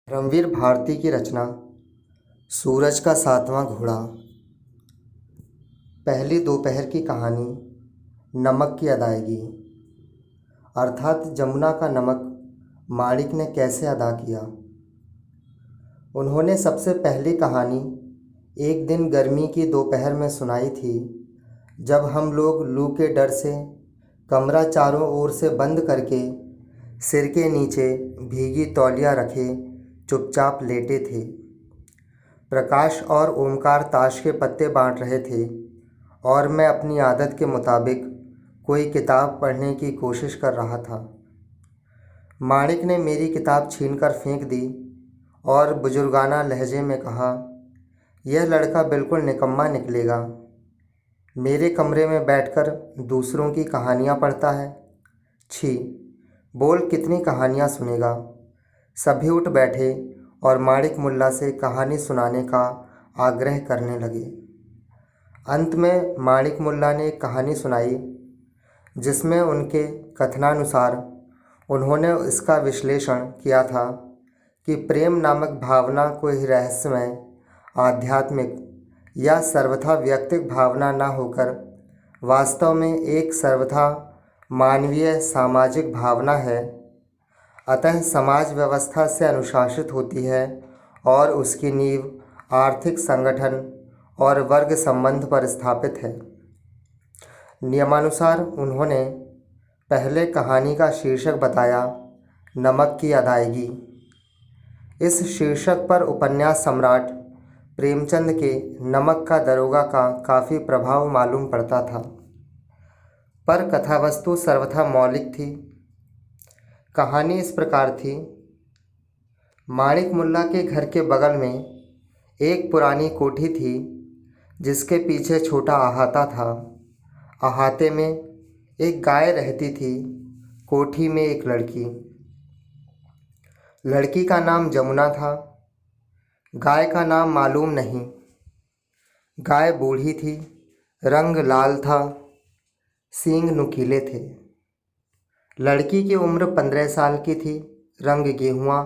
रणवीर भारती की रचना सूरज का सातवां घोड़ा। पहली दोपहर की कहानी नमक की अदायगी, अर्थात जमुना का नमक माणिक ने कैसे अदा किया। उन्होंने सबसे पहली कहानी एक दिन गर्मी की दोपहर में सुनाई थी, जब हम लोग लू के डर से कमरा चारों ओर से बंद करके सिर के नीचे भीगी तौलिया रखे चुपचाप लेटे थे। प्रकाश और ओमकार ताश के पत्ते बांट रहे थे और मैं अपनी आदत के मुताबिक कोई किताब पढ़ने की कोशिश कर रहा था। माणिक ने मेरी किताब छीनकर फेंक दी और बुजुर्गाना लहजे में कहा, यह लड़का बिल्कुल निकम्मा निकलेगा। मेरे कमरे में बैठकर दूसरों की कहानियाँ पढ़ता है। छी, बोल कितनी कहानियाँ सुनेगा। सभी उठ बैठे और माणिक मुल्ला से कहानी सुनाने का आग्रह करने लगे। अंत में माणिक मुल्ला ने एक कहानी सुनाई, जिसमें उनके कथनानुसार उन्होंने इसका विश्लेषण किया था कि प्रेम नामक भावना कोई रहस्यमय, आध्यात्मिक या सर्वथा व्यक्तिक भावना न होकर वास्तव में एक सर्वथा मानवीय सामाजिक भावना है। अतः समाज व्यवस्था से अनुशासित होती है और उसकी नींव आर्थिक संगठन और वर्ग संबंध पर स्थापित है। नियमानुसार उन्होंने पहले कहानी का शीर्षक बताया, नमक की अदायगी। इस शीर्षक पर उपन्यास सम्राट प्रेमचंद के नमक का दरोगा का काफ़ी प्रभाव मालूम पड़ता था, पर कथावस्तु सर्वथा मौलिक थी। कहानी इस प्रकार थी। माणिक मुल्ला के घर के बगल में एक पुरानी कोठी थी, जिसके पीछे छोटा अहाता था। अहाते में एक गाय रहती थी, कोठी में एक लड़की। लड़की का नाम जमुना था, गाय का नाम मालूम नहीं। गाय बूढ़ी थी, रंग लाल था, सींग नुकीले थे। लड़की की उम्र 15 साल की थी, रंग गेहुआ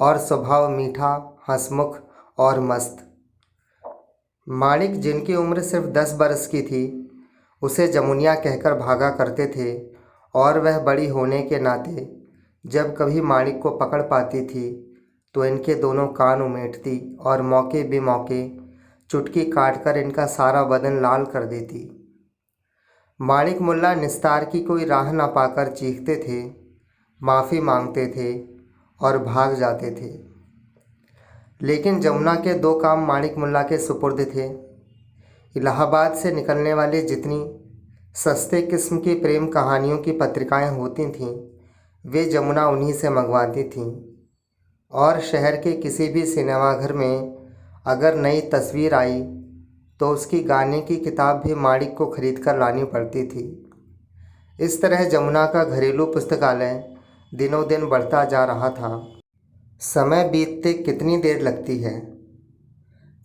और स्वभाव मीठा, हंसमुख और मस्त। माणिक, जिनकी उम्र सिर्फ 10 बरस की थी, उसे जमुनिया कहकर भागा करते थे और वह बड़ी होने के नाते जब कभी माणिक को पकड़ पाती थी तो इनके दोनों कान उमेटती और मौके बेमौके चुटकी काटकर इनका सारा बदन लाल कर देती। माणिक मुल्ला निस्तार की कोई राह न पाकर चीखते थे, माफ़ी मांगते थे और भाग जाते थे। लेकिन जमुना के 2 काम माणिक मुल्ला के सुपुर्द थे। इलाहाबाद से निकलने वाली जितनी सस्ते किस्म की प्रेम कहानियों की पत्रिकाएं होती थीं, वे जमुना उन्हीं से मंगवाती थीं। और शहर के किसी भी सिनेमाघर में अगर नई तस्वीर आई तो उसकी गाने की किताब भी माणिक को खरीद कर लानी पड़ती थी। इस तरह जमुना का घरेलू पुस्तकालय दिनों दिन बढ़ता जा रहा था। समय बीतते कितनी देर लगती है,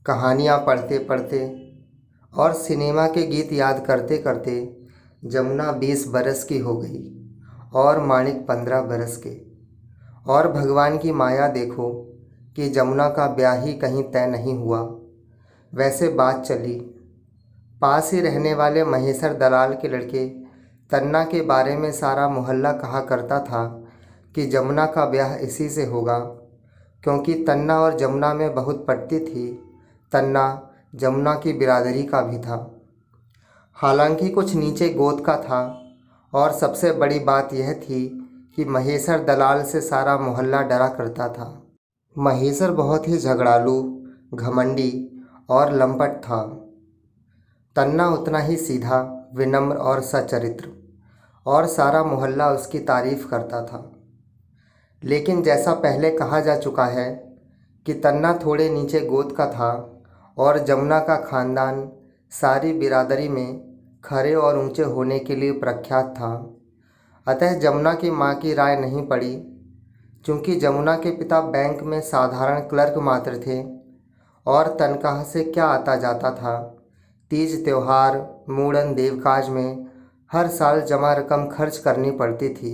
कहानियाँ पढ़ते पढ़ते और सिनेमा के गीत याद करते करते जमुना 20 बरस की हो गई और माणिक 15 बरस के। और भगवान की माया देखो कि जमुना का ब्याह ही कहीं तय नहीं हुआ। वैसे बात चली, पास ही रहने वाले महेश्वर दलाल के लड़के तन्ना के बारे में सारा मोहल्ला कहा करता था कि जमुना का ब्याह इसी से होगा, क्योंकि तन्ना और जमुना में बहुत पटती थी। तन्ना जमुना की बिरादरी का भी था, हालांकि कुछ नीचे गोद का था। और सबसे बड़ी बात यह थी कि महेश्वर दलाल से सारा मोहल्ला डरा करता था। महेश्वर बहुत ही झगड़ालू, घमंडी और लंपट था। तन्ना उतना ही सीधा, विनम्र और सच्चरित्र, और सारा मोहल्ला उसकी तारीफ करता था। लेकिन जैसा पहले कहा जा चुका है कि तन्ना थोड़े नीचे गोद का था और जमुना का खानदान सारी बिरादरी में खरे और ऊंचे होने के लिए प्रख्यात था। अतः जमुना की माँ की राय नहीं पड़ी, क्योंकि जमुना के पिता बैंक में साधारण क्लर्क मात्र थे और तनख्वाह से क्या आता जाता था। तीज त्योहार, मूड़न, देवकाज में हर साल जमा रकम खर्च करनी पड़ती थी।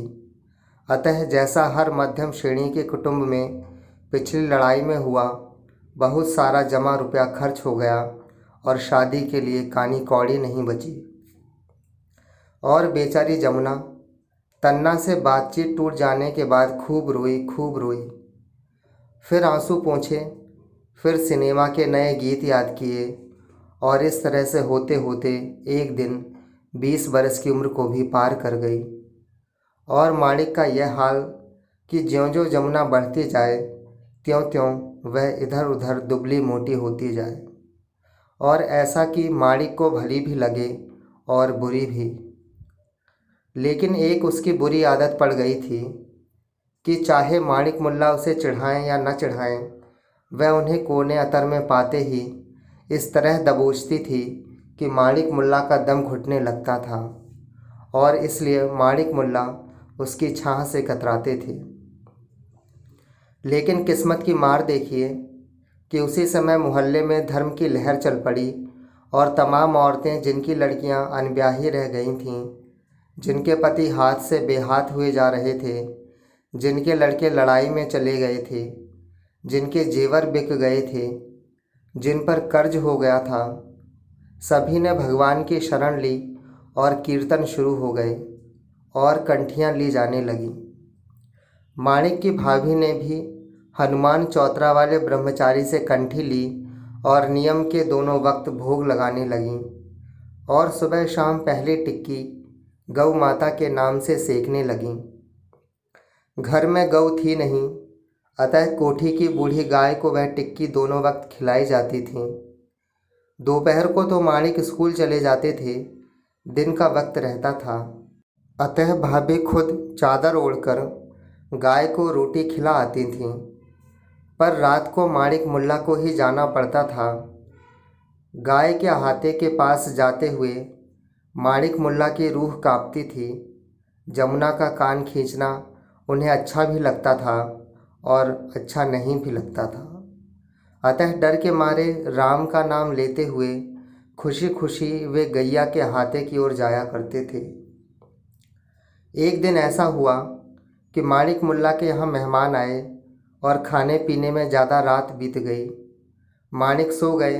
अतः जैसा हर मध्यम श्रेणी के कुटुंब में पिछली लड़ाई में हुआ, बहुत सारा जमा रुपया खर्च हो गया और शादी के लिए कानी कौड़ी नहीं बची। और बेचारी जमुना तन्ना से बातचीत टूट जाने के बाद खूब रोई। फिर आंसू पोंछे, फिर सिनेमा के नए गीत याद किए और इस तरह से होते होते एक दिन 20 बरस की उम्र को भी पार कर गई। और माणिक का यह हाल कि ज्यों-ज्यों जमुना बढ़ती जाए त्यों-त्यों वह इधर उधर दुबली मोटी होती जाए, और ऐसा कि माणिक को भली भी लगे और बुरी भी। लेकिन एक उसकी बुरी आदत पड़ गई थी कि चाहे माणिक मुल्ला उसे चिढ़ाएं या न चिढ़ाएं, वह उन्हें कोने अतर में पाते ही इस तरह दबोचती थी कि माणिक मुल्ला का दम घुटने लगता था, और इसलिए माणिक मुल्ला उसकी छाह से कतराते थे। लेकिन किस्मत की मार देखिए कि उसी समय मोहल्ले में धर्म की लहर चल पड़ी और तमाम औरतें जिनकी लड़कियां अनब्याही रह गई थीं, जिनके पति हाथ से बेहाथ हुए जा रहे थे, जिनके लड़के लड़ाई में चले गए थे, जिनके जेवर बिक गए थे, जिन पर कर्ज हो गया था, सभी ने भगवान की शरण ली और कीर्तन शुरू हो गए और कंठियाँ ली जाने लगीं। माणिक की भाभी ने भी हनुमान चौतरा वाले ब्रह्मचारी से कंठी ली और नियम के दोनों वक्त भोग लगाने लगीं और सुबह शाम पहली टिक्की गौ माता के नाम से सेकने लगीं। घर में गौ थी नहीं, अतः कोठी की बूढ़ी गाय को वह टिक्की दोनों वक्त खिलाई जाती थी। दोपहर को तो माणिक स्कूल चले जाते थे, दिन का वक्त रहता था, अतः भाभी खुद चादर ओढ़कर गाय को रोटी खिला आती थीं। पर रात को माणिक मुल्ला को ही जाना पड़ता था। गाय के अहाते के पास जाते हुए माणिक मुल्ला की रूह कांपती थी। जमुना का कान खींचना उन्हें अच्छा भी लगता था और अच्छा नहीं भी लगता था, अतः डर के मारे राम का नाम लेते हुए खुशी खुशी वे गैया के अहाते की ओर जाया करते थे। एक दिन ऐसा हुआ कि माणिक मुल्ला के यहाँ मेहमान आए और खाने पीने में ज़्यादा रात बीत गई। माणिक सो गए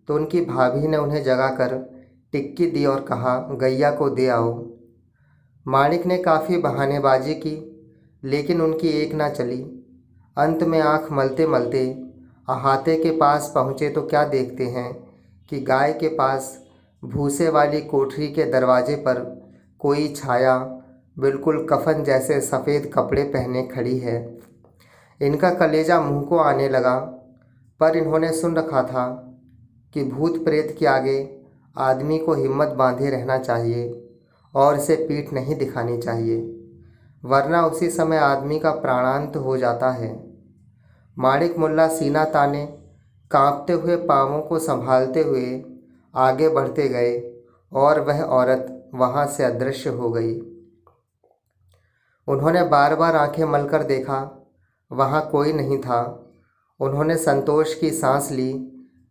तो उनकी भाभी ने उन्हें जगाकर टिक्की दी और कहा, गैया को दे आओ। माणिक ने काफ़ी बहानेबाजी की, लेकिन उनकी एक ना चली। अंत में आँख मलते मलते अहाते के पास पहुँचे तो क्या देखते हैं कि गाय के पास भूसे वाली कोठरी के दरवाजे पर कोई छाया बिल्कुल कफन जैसे सफ़ेद कपड़े पहने खड़ी है। इनका कलेजा मुंह को आने लगा, पर इन्होंने सुन रखा था कि भूत प्रेत के आगे आदमी को हिम्मत बांधे रहना चाहिए और इसे पीठ नहीं दिखानी चाहिए, वरना उसी समय आदमी का प्राणांत हो जाता है। माणिक मुल्ला सीना ताने कांपते हुए पाँवों को संभालते हुए आगे बढ़ते गए और वह औरत वहाँ से अदृश्य हो गई। उन्होंने बार बार आंखें मलकर देखा, वहाँ कोई नहीं था। उन्होंने संतोष की सांस ली,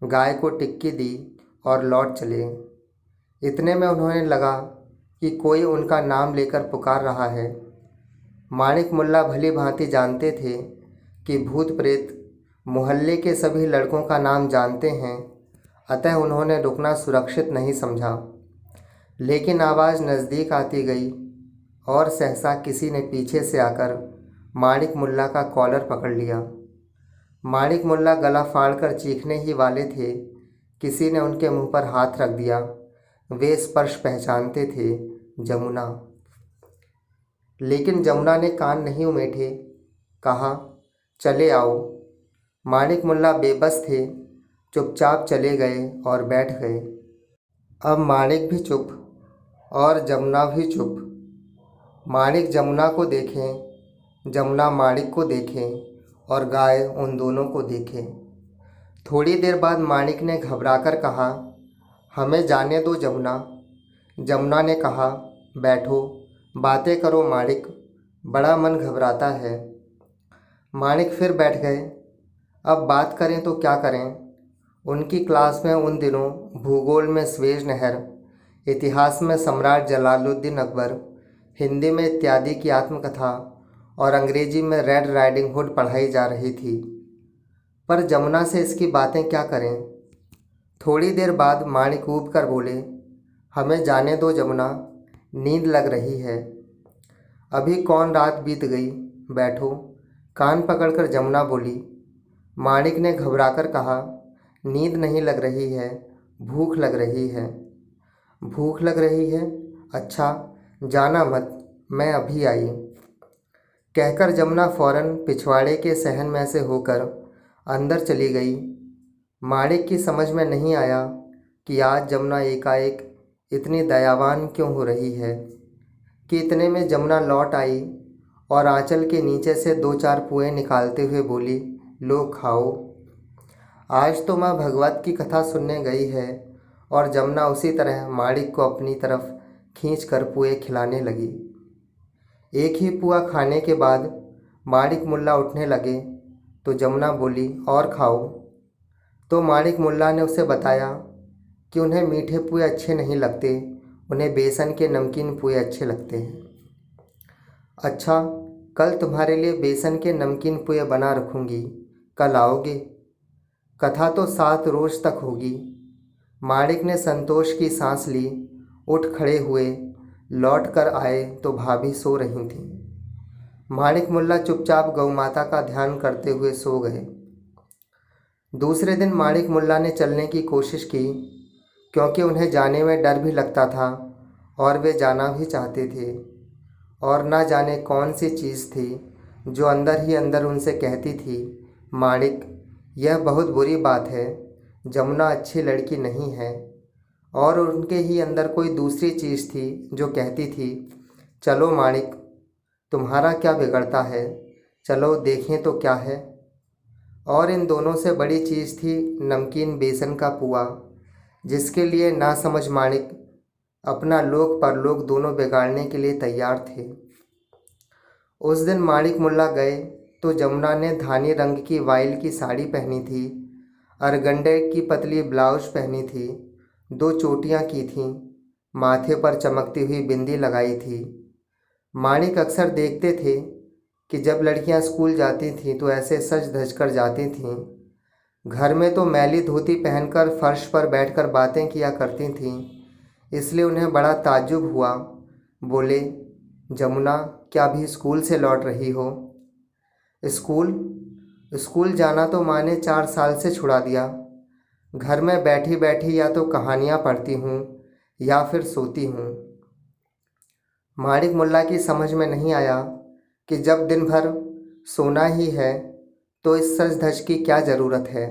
गाय को टिक्की दी और लौट चले। इतने में उन्हें लगा कि कोई उनका नाम लेकर पुकार रहा है। माणिक मुल्ला भली भांति जानते थे कि भूत प्रेत मोहल्ले के सभी लड़कों का नाम जानते हैं, अतः उन्होंने रुकना सुरक्षित नहीं समझा। लेकिन आवाज़ नज़दीक आती गई और सहसा किसी ने पीछे से आकर माणिक मुल्ला का कॉलर पकड़ लिया। माणिक मुल्ला गला फाड़कर चीखने ही वाले थे, किसी ने उनके मुंह पर हाथ रख दिया। वे स्पर्श पहचानते थे, जमुना। लेकिन जमुना ने कान नहीं उमेठे, कहा, चले आओ। माणिक मुल्ला बेबस थे, चुपचाप चले गए और बैठ गए। अब माणिक भी चुप और जमुना भी चुप। माणिक जमुना को देखें, जमुना माणिक को देखें और गाय उन दोनों को देखे। थोड़ी देर बाद माणिक ने घबराकर कहा, हमें जाने दो जमुना। जमुना ने कहा, बैठो, बातें करो माणिक, बड़ा मन घबराता है। माणिक फिर बैठ गए। अब बात करें तो क्या करें। उनकी क्लास में उन दिनों भूगोल में स्वेज नहर, इतिहास में सम्राट जलालुद्दीन अकबर, हिंदी में इत्यादि की आत्मकथा और अंग्रेजी में रेड राइडिंग हुड पढ़ाई जा रही थी। पर जमुना से इसकी बातें क्या करें। थोड़ी देर बाद माणिक ऊब कर बोले, हमें जाने दो जमुना, नींद लग रही है। अभी कौन रात बीत गई, बैठो। कान पकड़कर जमुना बोली। माणिक ने घबराकर कहा, नींद नहीं लग रही है, भूख लग रही है। भूख लग रही है? अच्छा, जाना मत, मैं अभी आई। कहकर जमुना फौरन पिछवाड़े के सहन में से होकर अंदर चली गई। माणिक की समझ में नहीं आया कि आज जमुना एकाएक इतनी दयावान क्यों हो रही है कि इतने में जमुना लौट आई और आंचल के नीचे से 2-4 पुए निकालते हुए बोली, लो खाओ। आज तो माँ भगवत की कथा सुनने गई है। और जमुना उसी तरह माणिक को अपनी तरफ खींच कर पुए खिलाने लगी। एक ही पुआ खाने के बाद माणिक मुल्ला उठने लगे तो जमुना बोली, और खाओ। तो माणिक मुल्ला ने उसे बताया कि उन्हें मीठे पुए अच्छे नहीं लगते, उन्हें बेसन के नमकीन पुए अच्छे लगते हैं। अच्छा, कल तुम्हारे लिए बेसन के नमकीन पुए बना रखूँगी, कल आओगे? कथा तो 7 रोज तक होगी। माणिक ने संतोष की सांस ली। उठ खड़े हुए, लौट कर आए तो भाभी सो रही थीं। माणिक मुल्ला चुपचाप गौ माता का ध्यान करते हुए सो गए। दूसरे दिन माणिक मुल्ला ने चलने की कोशिश की, क्योंकि उन्हें जाने में डर भी लगता था और वे जाना भी चाहते थे। और ना जाने कौन सी चीज़ थी जो अंदर ही अंदर उनसे कहती थी, माणिक, यह बहुत बुरी बात है, जमुना अच्छी लड़की नहीं है। और उनके ही अंदर कोई दूसरी चीज़ थी जो कहती थी, चलो माणिक, तुम्हारा क्या बिगड़ता है, चलो देखें तो क्या है। और इन दोनों से बड़ी चीज़ थी नमकीन बेसन का पुआ, जिसके लिए ना समझ माणिक अपना लोक परलोक दोनों बिगाड़ने के लिए तैयार थे। उस दिन माणिक मुल्ला गए तो जमुना ने धानी रंग की वाइल की साड़ी पहनी थी, अरगंडे की पतली ब्लाउज पहनी थी, 2 चोटियाँ की थीं, माथे पर चमकती हुई बिंदी लगाई थी। माणिक अक्सर देखते थे कि जब लड़कियां स्कूल जाती थीं तो ऐसे सज धज कर जाती थीं। घर में तो मैली धोती पहनकर फर्श पर बैठकर बातें किया करती थीं, इसलिए उन्हें बड़ा ताज्जुब हुआ। बोले, जमुना, क्या भी स्कूल से लौट रही हो? स्कूल स्कूल जाना तो माँ ने 4 साल से छुड़ा दिया। घर में बैठी बैठी या तो कहानियाँ पढ़ती हूँ या फिर सोती हूँ। माणिक मुल्ला की समझ में नहीं आया कि जब दिन भर सोना ही है तो इस सज धज की क्या ज़रूरत है।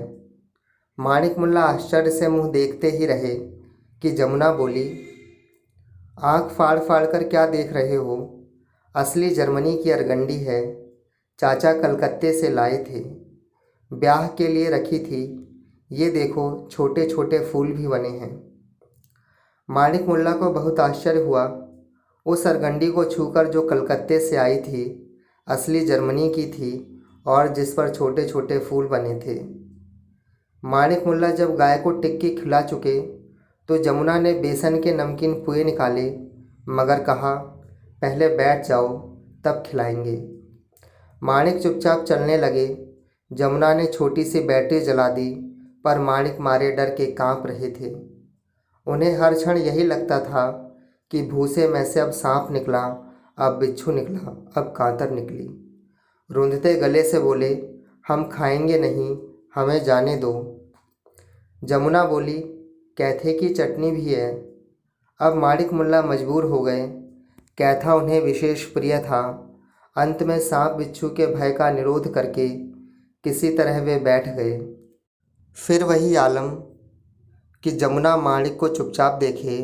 माणिक मुल्ला आश्चर्य से मुंह देखते ही रहे कि जमुना बोली, आँख फाड़ फाड़ कर क्या देख रहे हो? असली जर्मनी की अरगंडी है, चाचा कलकत्ते से लाए थे, ब्याह के लिए रखी थी। ये देखो, छोटे छोटे फूल भी बने हैं। माणिक मुल्ला को बहुत आश्चर्य हुआ। उस अरगंडी को छूकर जो कलकत्ते से आई थी, असली जर्मनी की थी और जिस पर छोटे छोटे फूल बने थे। माणिक मुल्ला जब गाय को टिक्की खिला चुके तो जमुना ने बेसन के नमकीन पुए निकाले, मगर कहा, पहले बैठ जाओ, तब खिलाएंगे। माणिक चुपचाप चलने लगे। जमुना ने छोटी सी बैटरी जला दी, पर माणिक मारे डर के कांप रहे थे। उन्हें हर क्षण यही लगता था कि भूसे में से अब सांप निकला, अब बिच्छू निकला, अब कांतर निकली। रूंधते गले से बोले, हम खाएंगे नहीं, हमें जाने दो। जमुना बोली, कैथे की चटनी भी है। अब माणिक मुल्ला मजबूर हो गए। कैथा उन्हें विशेष प्रिय था। अंत में सांप बिच्छू के भय का निरोध करके किसी तरह वे बैठ गए। फिर वही आलम कि जमुना माणिक को चुपचाप देखे,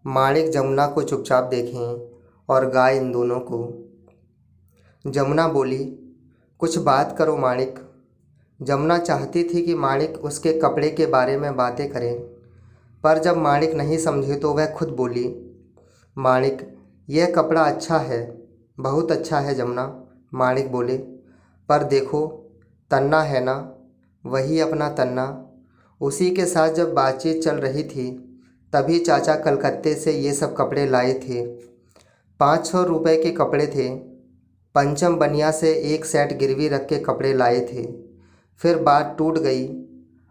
माणिक जमुना को चुपचाप देखें और गाय इन दोनों को। जमुना बोली, कुछ बात करो माणिक। जमुना चाहती थी कि माणिक उसके कपड़े के बारे में बातें करें, पर जब माणिक नहीं समझे तो वह खुद बोली, माणिक, यह कपड़ा अच्छा है, बहुत अच्छा है जमुना। माणिक बोले, पर देखो, तन्ना है ना, वही अपना तन्ना। उसी के साथ जब बातचीत चल रही थी तभी चाचा कलकत्ते से ये सब कपड़े लाए थे। 500 रुपये के कपड़े थे। पंचम बनिया से एक सेट गिरवी रख के कपड़े लाए थे। फिर बात टूट गई।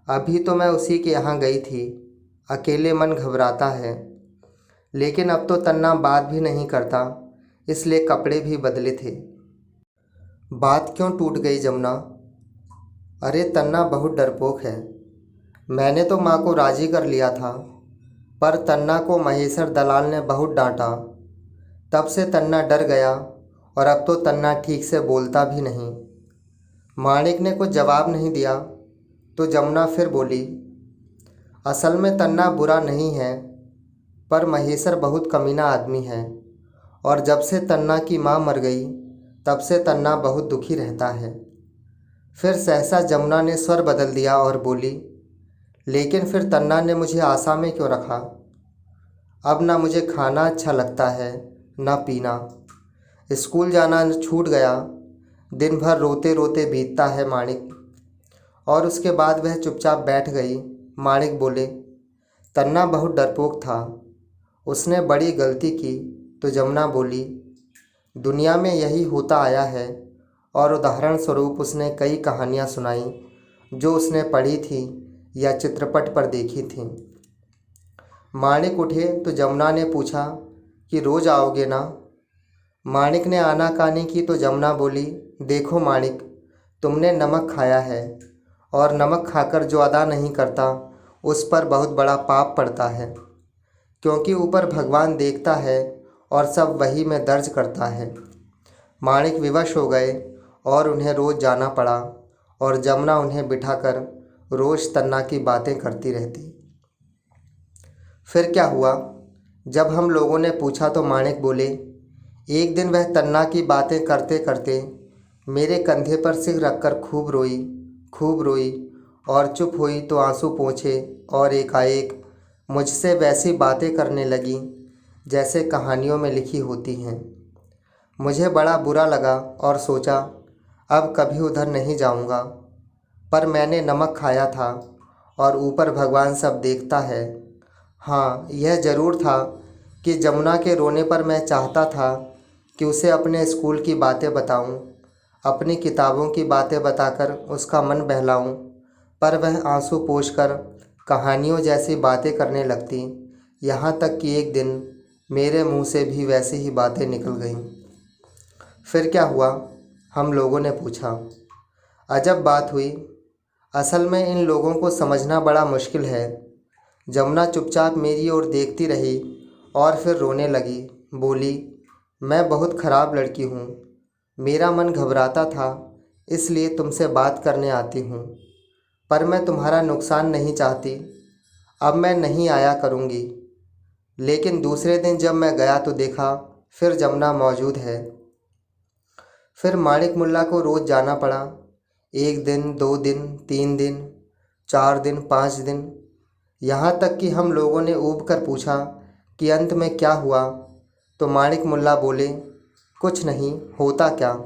अभी तो मैं उसी के यहाँ गई थी। अकेले मन घबराता है। लेकिन अब तो तन्ना बात भी नहीं करता, इसलिए कपड़े भी बदले थे। बात क्यों टूट गई जमुना? अरे तन्ना बहुत डरपोक है। मैंने तो माँ को राजी कर लिया था, पर तन्ना को महेश्वर दलाल ने बहुत डांटा। तब से तन्ना डर गया और अब तो तन्ना ठीक से बोलता भी नहीं। माणिक ने कुछ जवाब नहीं दिया तो जमुना फिर बोली, असल में तन्ना बुरा नहीं है, पर महेश्वर बहुत कमीना आदमी है और जब से तन्ना की माँ मर गई तब से तन्ना बहुत दुखी रहता है। फिर सहसा जमुना ने स्वर बदल दिया और बोली, लेकिन फिर तन्ना ने मुझे आशा में क्यों रखा? अब ना मुझे खाना अच्छा लगता है ना पीना। स्कूल जाना छूट गया। दिन भर रोते रोते बीतता है माणिक। और उसके बाद वह चुपचाप बैठ गई। माणिक बोले, तन्ना बहुत डरपोक था, उसने बड़ी गलती की। तो जमुना बोली, दुनिया में यही होता आया है। और उदाहरण स्वरूप उसने कई कहानियाँ सुनाई जो उसने पढ़ी थी या चित्रपट पर देखी थी। माणिक उठे तो जमुना ने पूछा कि रोज़ आओगे ना? माणिक ने आनाकानी की तो जमुना बोली, देखो माणिक, तुमने नमक खाया है और नमक खाकर जो अदा नहीं करता उस पर बहुत बड़ा पाप पड़ता है, क्योंकि ऊपर भगवान देखता है और सब वही में दर्ज करता है। माणिक विवश हो गए और उन्हें रोज़ जाना पड़ा और जमुना उन्हें बिठाकर रोज़ तन्ना की बातें करती रहती। फिर क्या हुआ? जब हम लोगों ने पूछा तो माणिक बोले, एक दिन वह तन्ना की बातें करते करते मेरे कंधे पर सिर रखकर खूब रोई और चुप हुई तो आंसू पोंछे और एकाएक मुझसे वैसी बातें करने लगी जैसे कहानियों में लिखी होती हैं। मुझे बड़ा बुरा लगा और सोचा अब कभी उधर नहीं जाऊंगा, पर मैंने नमक खाया था और ऊपर भगवान सब देखता है। हाँ, यह ज़रूर था कि जमुना के रोने पर मैं चाहता था कि उसे अपने स्कूल की बातें बताऊं, अपनी किताबों की बातें बताकर उसका मन बहलाऊं, पर वह आंसू पोंछकर कहानियों जैसी बातें करने लगती। यहाँ तक कि एक दिन मेरे मुंह से भी वैसी ही बातें निकल गईं। फिर क्या हुआ? हम लोगों ने पूछा। अजब बात हुई। असल में इन लोगों को समझना बड़ा मुश्किल है। जमुना चुपचाप मेरी ओर देखती रही और फिर रोने लगी। बोली, मैं बहुत ख़राब लड़की हूँ। मेरा मन घबराता था, इसलिए तुमसे बात करने आती हूँ, पर मैं तुम्हारा नुकसान नहीं चाहती। अब मैं नहीं आया करूँगी। लेकिन दूसरे दिन जब मैं गया तो देखा फिर जमुना मौजूद है। फिर माणिक मुल्ला को रोज़ जाना पड़ा। 1 दिन, 2 दिन, 3 दिन, 4 दिन, 5 दिन, यहाँ तक कि हम लोगों ने ऊब कर पूछा कि अंत में क्या हुआ, तो माणिक मुल्ला बोले, कुछ नहीं होता क्या।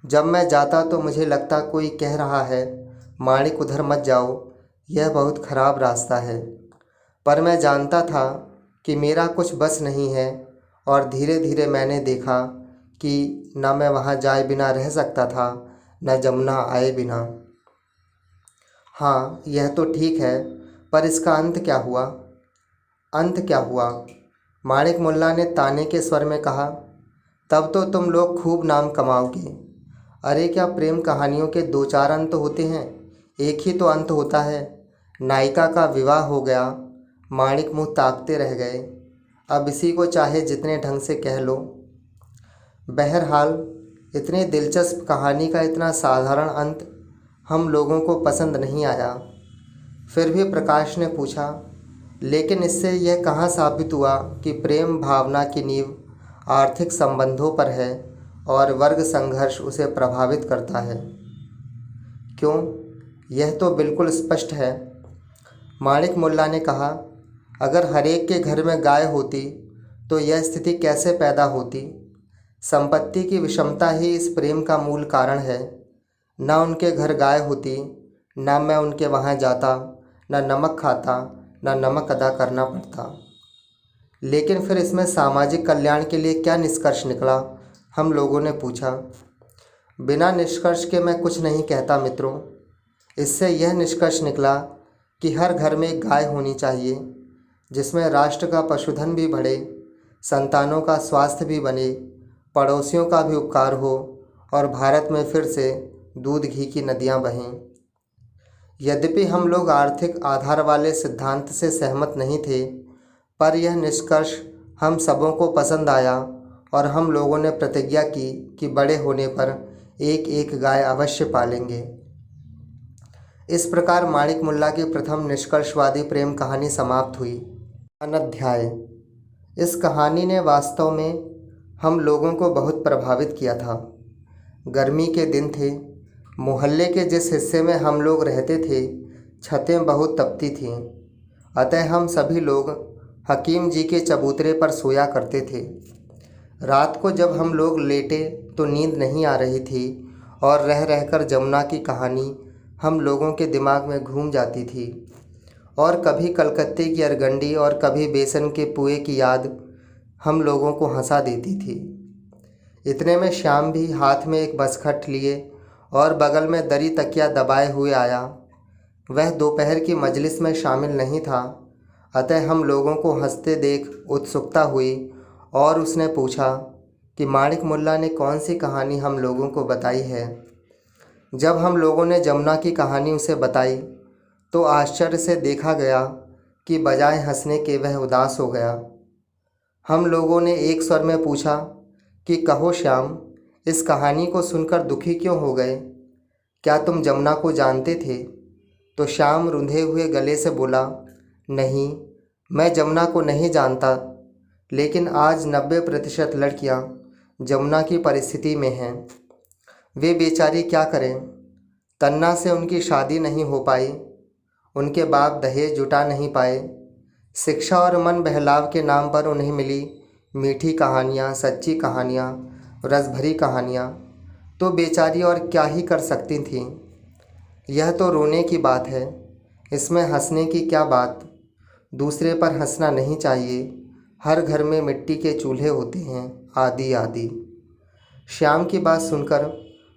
जब मैं जाता तो मुझे लगता कोई कह रहा है, माणिक उधर मत जाओ, यह बहुत ख़राब रास्ता है। पर मैं जानता था कि मेरा कुछ बस नहीं है और धीरे धीरे मैंने देखा कि न मैं वहाँ जाए बिना रह सकता था, न जमुना आए बिना। हाँ, यह तो ठीक है, पर इसका अंत क्या हुआ? अंत क्या हुआ? माणिक मुल्ला ने ताने के स्वर में कहा, तब तो तुम लोग खूब नाम कमाओगे। अरे क्या प्रेम कहानियों के 2-4 अंत होते हैं? एक ही तो अंत होता है। नायिका का विवाह हो गया। माणिक मुँह ताकते रह गए। अब इसी को चाहे जितने ढंग से कह लो। बहरहाल इतनी दिलचस्प कहानी का इतना साधारण अंत हम लोगों को पसंद नहीं आया। फिर भी प्रकाश ने पूछा, लेकिन इससे यह कहाँ साबित हुआ कि प्रेम भावना की नींव आर्थिक संबंधों पर है और वर्ग संघर्ष उसे प्रभावित करता है? क्यों, यह तो बिल्कुल स्पष्ट है। माणिक मुल्ला ने कहा, अगर हरेक के घर में गाय होती तो यह स्थिति कैसे पैदा होती? संपत्ति की विषमता ही इस प्रेम का मूल कारण है। न उनके घर गाय होती, न मैं उनके वहाँ जाता, न नमक खाता, न नमक अदा करना पड़ता। लेकिन फिर इसमें सामाजिक कल्याण के लिए क्या निष्कर्ष निकला? हम लोगों ने पूछा। बिना निष्कर्ष के मैं कुछ नहीं कहता मित्रों। इससे यह निष्कर्ष निकला कि हर घर में एक गाय होनी चाहिए, जिसमें राष्ट्र का पशुधन भी बढ़े, संतानों का स्वास्थ्य भी बने, पड़ोसियों का भी उपकार हो और भारत में फिर से दूध घी की नदियाँ बहें। यद्यपि हम लोग आर्थिक आधार वाले सिद्धांत से सहमत नहीं थे, पर यह निष्कर्ष हम सबों को पसंद आया और हम लोगों ने प्रतिज्ञा की कि बड़े होने पर एक एक गाय अवश्य पालेंगे। इस प्रकार माणिक मुल्ला की प्रथम निष्कर्षवादी प्रेम कहानी समाप्त हुई। अध्याय। इस कहानी ने वास्तव में हम लोगों को बहुत प्रभावित किया था। गर्मी के दिन थे। मोहल्ले के जिस हिस्से में हम लोग रहते थे, छतें बहुत तपती थीं, अतः हम सभी लोग हकीम जी के चबूतरे पर सोया करते थे। रात को जब हम लोग लेटे तो नींद नहीं आ रही थी और रह रहकर जमुना की कहानी हम लोगों के दिमाग में घूम जाती थी और कभी कलकत्ते की अरगंडी और कभी बेसन के पुए की याद हम लोगों को हंसा देती थी। इतने में श्याम भी हाथ में एक बसखट लिए और बगल में दरी तकिया दबाए हुए आया। वह दोपहर की मजलिस में शामिल नहीं था, अतः हम लोगों को हंसते देख उत्सुकता हुई और उसने पूछा कि माणिक मुल्ला ने कौन सी कहानी हम लोगों को बताई है। जब हम लोगों ने जमुना की कहानी उसे बताई तो आश्चर्य से देखा गया कि बजाय हंसने के वह उदास हो गया। हम लोगों ने एक स्वर में पूछा कि कहो श्याम, इस कहानी को सुनकर दुखी क्यों हो गए? क्या तुम जमुना को जानते थे? तो श्याम रुंधे हुए गले से बोला, नहीं, मैं जमुना को नहीं जानता, लेकिन आज 90% लड़कियां जमुना की परिस्थिति में हैं। वे बेचारी क्या करें? तन्ना से उनकी शादी नहीं हो पाई, उनके बाप दहेज जुटा नहीं पाए, शिक्षा और मन बहलाव के नाम पर उन्हें मिली मीठी कहानियाँ, सच्ची कहानियाँ, रस भरी कहानियाँ, तो बेचारी और क्या ही कर सकती थीं। यह तो रोने की बात है, इसमें हंसने की क्या बात? दूसरे पर हंसना नहीं चाहिए। हर घर में मिट्टी के चूल्हे होते हैं, आदि आदि। श्याम की बात सुनकर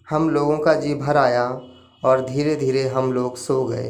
हम लोगों का जी भर आया और धीरे धीरे हम लोग सो गए।